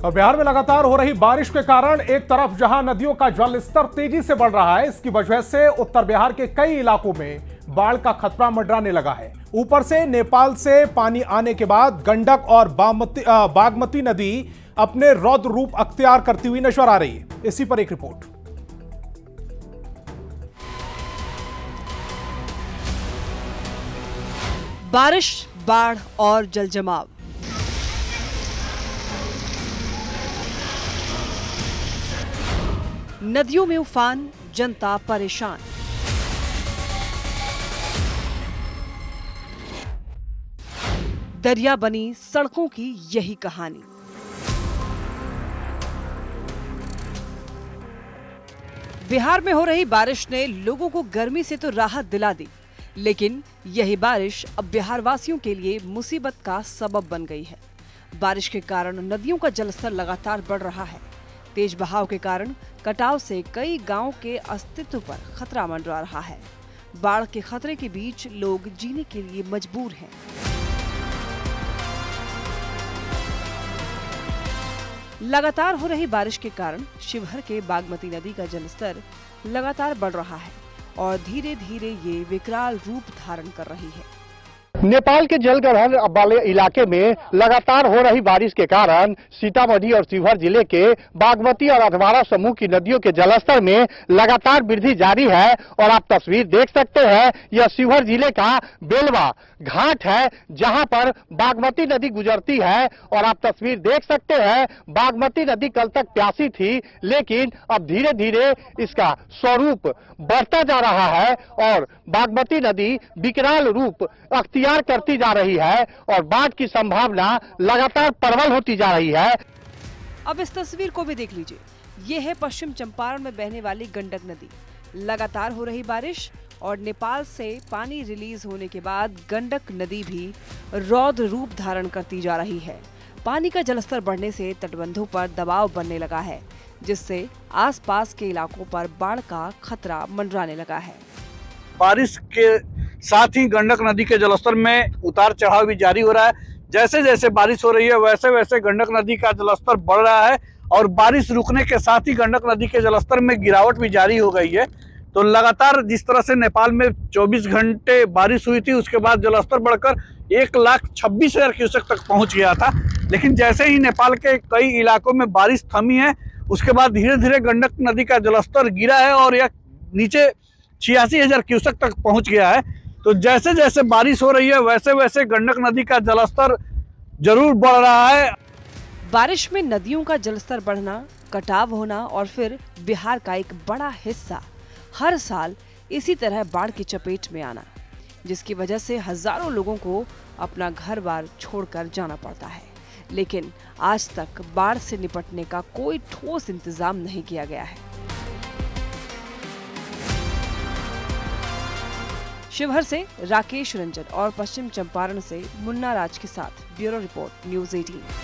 और बिहार में लगातार हो रही बारिश के कारण एक तरफ जहां नदियों का जल स्तर तेजी से बढ़ रहा है, इसकी वजह से उत्तर बिहार के कई इलाकों में बाढ़ का खतरा मंडराने लगा है। ऊपर से नेपाल से पानी आने के बाद गंडक और बागमती नदी अपने रौद्र रूप अख्तियार करती हुई नजर आ रही है। इसी पर एक रिपोर्ट। बारिश, बाढ़ और जलजमाव। नदियों में उफान, जनता परेशान। दरिया बनी सड़कों की यही कहानी। बिहार में हो रही बारिश ने लोगों को गर्मी से तो राहत दिला दी, लेकिन यही बारिश अब बिहार वासियों के लिए मुसीबत का सबब बन गई है। बारिश के कारण नदियों का जलस्तर लगातार बढ़ रहा है। तेज बहाव के कारण कटाव से कई गांवों के अस्तित्व पर खतरा मंडरा रहा है। बाढ़ के खतरे के बीच लोग जीने के लिए मजबूर हैं। लगातार हो रही बारिश के कारण शिवहर के बागमती नदी का जलस्तर लगातार बढ़ रहा है और धीरे धीरे ये विकराल रूप धारण कर रही है। नेपाल के जलग्रहण वाले इलाके में लगातार हो रही बारिश के कारण सीतामढ़ी और शिवहर जिले के बागमती और अधवारा समूह की नदियों के जलस्तर में लगातार वृद्धि जारी है। और आप तस्वीर देख सकते हैं, यह शिवहर जिले का बेलवा घाट है जहां पर बागमती नदी गुजरती है। और आप तस्वीर देख सकते हैं, बागमती नदी कल तक प्यासी थी, लेकिन अब धीरे धीरे इसका स्वरूप बढ़ता जा रहा है और बागमती नदी विकराल रूप अख्तियार करती जा रही है और बाढ़ की संभावना लगातार प्रबल होती जा रही है। अब इस तस्वीर को भी देख लीजिए। ये है पश्चिम चंपारण में बहने वाली गंडक नदी। लगातार हो रही बारिश और नेपाल से पानी रिलीज होने के बाद गंडक नदी भी रौद्र रूप धारण करती जा रही है। पानी का जलस्तर बढ़ने से तटबंधों पर दबाव बनने लगा है, जिससे आसपास के इलाकों पर बाढ़ का खतरा मंडराने लगा है। बारिश के साथ ही गंडक नदी के जलस्तर में उतार चढ़ाव भी जारी हो रहा है। जैसे जैसे बारिश हो रही है वैसे वैसे गंडक नदी का जलस्तर बढ़ रहा है और बारिश रुकने के साथ ही गंडक नदी के जलस्तर में गिरावट भी जारी हो गई है। तो लगातार जिस तरह से नेपाल में 24 घंटे बारिश हुई थी, उसके बाद जलस्तर बढ़कर 1,26,000 क्यूसेक तक पहुंच गया था। लेकिन जैसे ही नेपाल के कई इलाकों में बारिश थमी है, उसके बाद धीरे धीरे गंडक नदी का जलस्तर गिरा है और यह नीचे 86,000 क्यूसेक तक पहुंच गया है। तो जैसे जैसे बारिश हो रही है वैसे वैसे गंडक नदी का जलस्तर जरूर बढ़ रहा है। बारिश में नदियों का जलस्तर बढ़ना, कटाव होना और फिर बिहार का एक बड़ा हिस्सा हर साल इसी तरह बाढ़ की चपेट में आना, जिसकी वजह से हजारों लोगों को अपना घर-बार छोड़कर जाना पड़ता है। लेकिन आज तक बाढ़ से निपटने का कोई ठोस इंतजाम नहीं किया गया है। शिवहर से राकेश रंजन और पश्चिम चंपारण से मुन्ना राज के साथ ब्यूरो रिपोर्ट, न्यूज़ 18।